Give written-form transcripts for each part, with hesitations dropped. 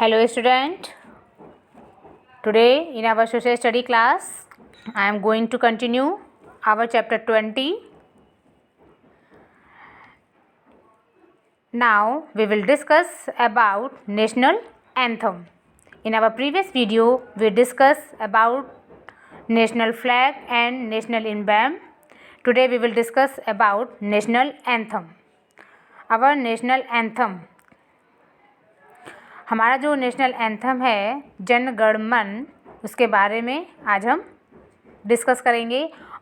Hello student, today in our social study class I am going to continue our chapter 20. Now we will discuss about national anthem. In our previous video we discussed about national flag and national emblem. Today we will discuss about national anthem. Our national anthem, हमारा जो national anthem है जन गण मन, उसके बारे में आज हम discuss करेंगे।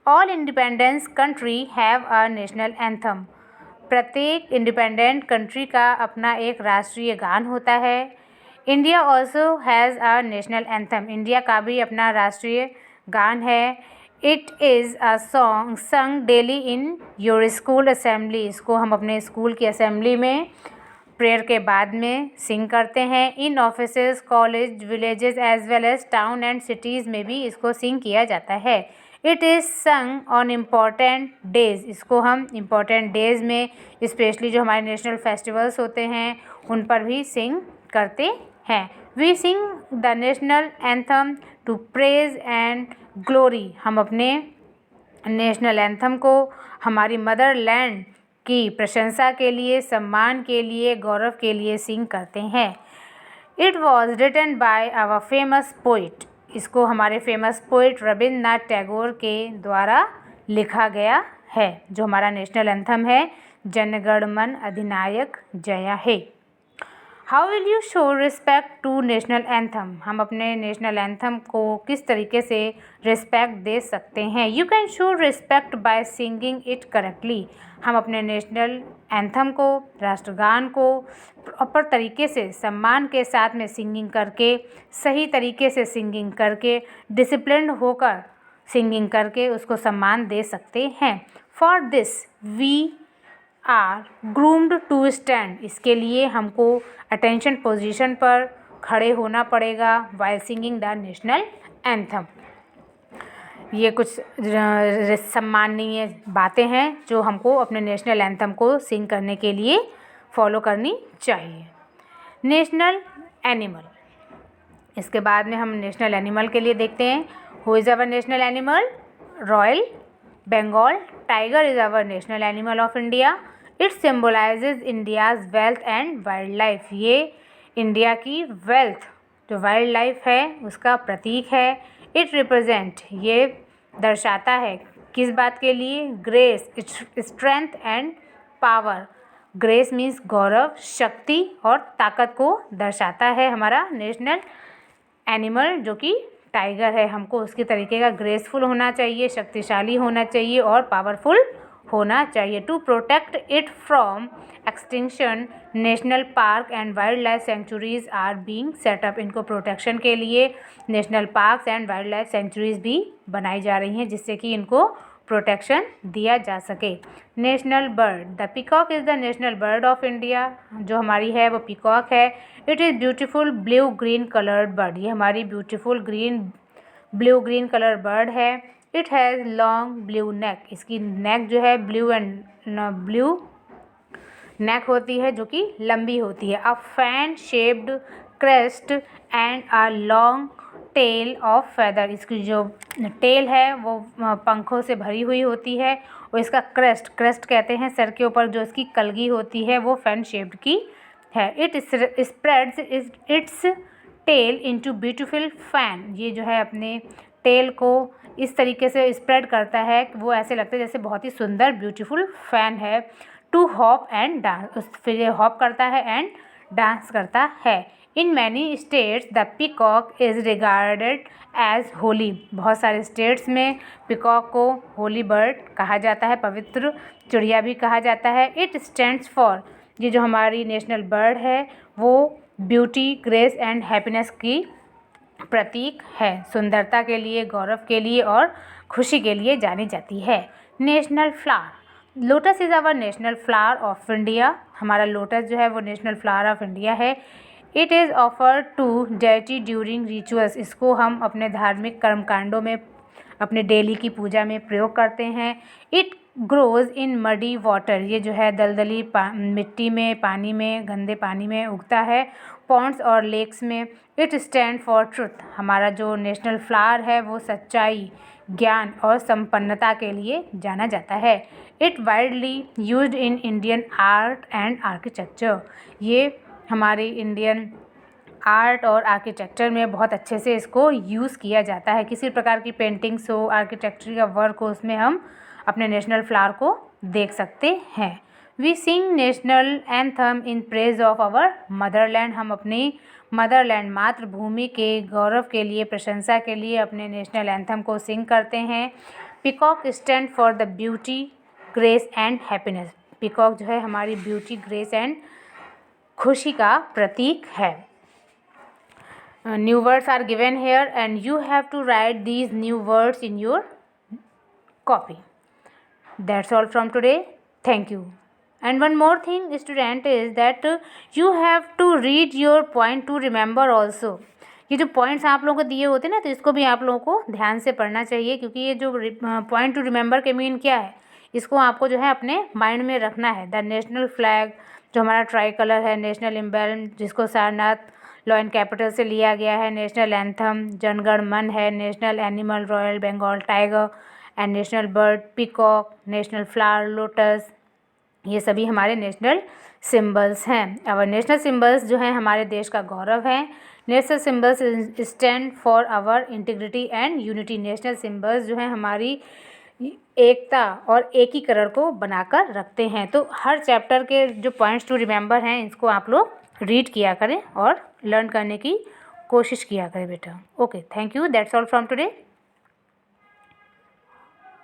All independence country have a national anthem. प्रत्येक इंडिपेंडेंट कंट्री का अपना एक राष्ट्रीय गान होता है। India also has a national anthem. India का भी अपना राष्ट्रीय गान है। इट इज़ अ सॉन्ग संग daily in your school assembly. इसको हम अपने स्कूल की असेंबली में प्रेयर के बाद में सिंग करते हैं। In offices, college, villages as well as town and cities में भी इसको सिंग किया जाता है। It is sung on important days. इसको हम इम्पॉर्टेंट डेज़ में, स्पेशली जो हमारे नेशनल फेस्टिवल्स होते हैं उन पर भी सिंग करते हैं। We sing the national anthem to praise and glory. हम अपने नेशनल एंथम को हमारी मदर लैंड की प्रशंसा के लिए, सम्मान के लिए, गौरव के लिए सिंग करते हैं। It was written by our famous poet. इसको हमारे फेमस पोइट रविंद्रनाथ टैगोर के द्वारा लिखा गया है। जो हमारा नेशनल एंथम है, जन गण मन अधिनायक जय हे। How will you show respect to national anthem. हम अपने नेशनल एंथम को किस तरीके से रिस्पेक्ट दे सकते हैं। You can show respect by singing it correctly. हम अपने नेशनल एंथम को, राष्ट्रगान को प्रॉपर तरीके से, सम्मान के साथ में सिंगिंग करके, सही तरीके से सिंगिंग करके, डिसिप्लिन्ड होकर सिंगिंग करके उसको सम्मान दे सकते हैं। For this we are groomed to stand. इसके लिए हमको अटेंशन पोजीशन पर खड़े होना पड़ेगा while singing the national anthem. ये कुछ सम्माननीय बातें हैं जो हमको अपने नेशनल एंथम को सिंग करने के लिए फॉलो करनी चाहिए। नेशनल एनिमल, इसके बाद में हम नेशनल एनिमल के लिए देखते हैं। Who is our national animal? Royal Bengal tiger is our national animal of India. It symbolizes India's wealth and wild life. ये इंडिया की वेल्थ, जो वाइल्ड लाइफ है, उसका प्रतीक है। इट रिप्रेजेंट, ये दर्शाता है किस बात के लिए? Grace, strength and power. Grace means गौरव, शक्ति और ताकत को दर्शाता है हमारा नेशनल एनिमल जो कि टाइगर है। हमको उसके तरीके का ग्रेसफुल होना चाहिए, शक्तिशाली होना चाहिए और पावरफुल होना चाहिए। To protect it from extinction, national park and wild life sanctuaries are being set up. इनको प्रोटेक्शन के लिए national parks and wild life sanctuaries भी बनाई जा रही हैं जिससे कि इनको प्रोटेक्शन दिया जा सके। National bird, the peacock is the national bird of India. जो हमारी है वो पीकॉक है। It is beautiful blue green coloured bird. ये हमारी beautiful blue green colour bird है। इट हैज़ लॉन्ग ब्लू नेक। इसकी नेक जो है ब्लू नेक होती है जो कि लंबी होती है। A fan shaped crest and a long tail of feather. इसकी जो टेल है वो पंखों से भरी हुई होती है और इसका क्रेस्ट कहते हैं सर के ऊपर जो इसकी कलगी होती है वो फैन शेप्ड की है। It spreads its tail into beautiful fan. ये जो है अपने टेल को इस तरीके से स्प्रेड करता है कि वो ऐसे लगता है जैसे बहुत ही सुंदर ब्यूटीफुल फैन है। टू हॉप एंड डांस, फिर ये हॉप करता है एंड डांस करता है। In many states the peacock is regarded as holy. बहुत सारे स्टेट्स में पीकॉक को होली बर्ड कहा जाता है, पवित्र चिड़िया भी कहा जाता है। इट स्टैंड्स फॉर, ये जो हमारी नेशनल बर्ड है वो ब्यूटी, ग्रेस एंड हैप्पीनेस की प्रतीक है। सुंदरता के लिए, गौरव के लिए और खुशी के लिए जानी जाती है। National flower, lotus is our national flower of India. हमारा लोटस जो है वो नेशनल फ्लावर ऑफ इंडिया है। It is offered to deity during rituals. इसको हम अपने धार्मिक कर्मकांडों में, अपने डेली की पूजा में प्रयोग करते हैं। It grows in muddy water, ये जो है दलदली मिट्टी में, पानी में, गंदे पानी में उगता है, पॉन्ड्स और लेक्स में। इट स्टैंड फॉर ट्रुथ, हमारा जो नेशनल फ्लावर है वो सच्चाई, ज्ञान और संपन्नता के लिए जाना जाता है। It widely used in Indian art and architecture, ये हमारे इंडियन आर्ट और आर्किटेक्चर में बहुत अच्छे से इसको यूज़ किया जाता है। किसी प्रकार की पेंटिंग्स हो, आर्किटेक्चर का वर्क हो, उसमें हम अपने नेशनल फ्लावर को देख सकते हैं। We sing national anthem in praise of our motherland, हम अपनी मदरलैंड मातृभूमि के गौरव के लिए, प्रशंसा के लिए अपने नेशनल एंथम को सिंग करते हैं। Peacock stand for the beauty, grace and happiness, peacock जो है हमारी ब्यूटी, ग्रेस एंड खुशी का प्रतीक है। New words are given here and you have to write these new words in your copy. That's all from today. Thank you. And one more thing, student, is that you have to read your point to remember also. ये जो points आप लोगों को दिए होते हैं ना, तो इसको भी आप लोगों को ध्यान से पढ़ना चाहिए, क्योंकि ये जो पॉइंट टू रिमेंबर के मीन क्या है, इसको आपको जो है अपने माइंड में रखना है। द नेशनल फ्लैग, जो हमारा ट्राई कलर है, नेशनल एम्बलम जिसको सारनाथ लॉ एंड कैपिटल से लिया गया है, नेशनल एंथम जनगण मन है, national animal royal Bengal tiger and national bird peacock, national flower lotus, ये सभी हमारे नेशनल सिंबल्स हैं। आवर नेशनल सिंबल्स जो हैं हमारे देश का गौरव हैं। National symbols stand for our integrity and unity, national symbols जो हैं हमारी एकता और एकीकरण को बनाकर रखते हैं। तो हर चैप्टर के जो पॉइंट्स टू रिमेंबर हैं, इसको आप लोग रीड किया करें और लर्न करने की कोशिश किया करें बेटा। Okay, thank you, that's all from today.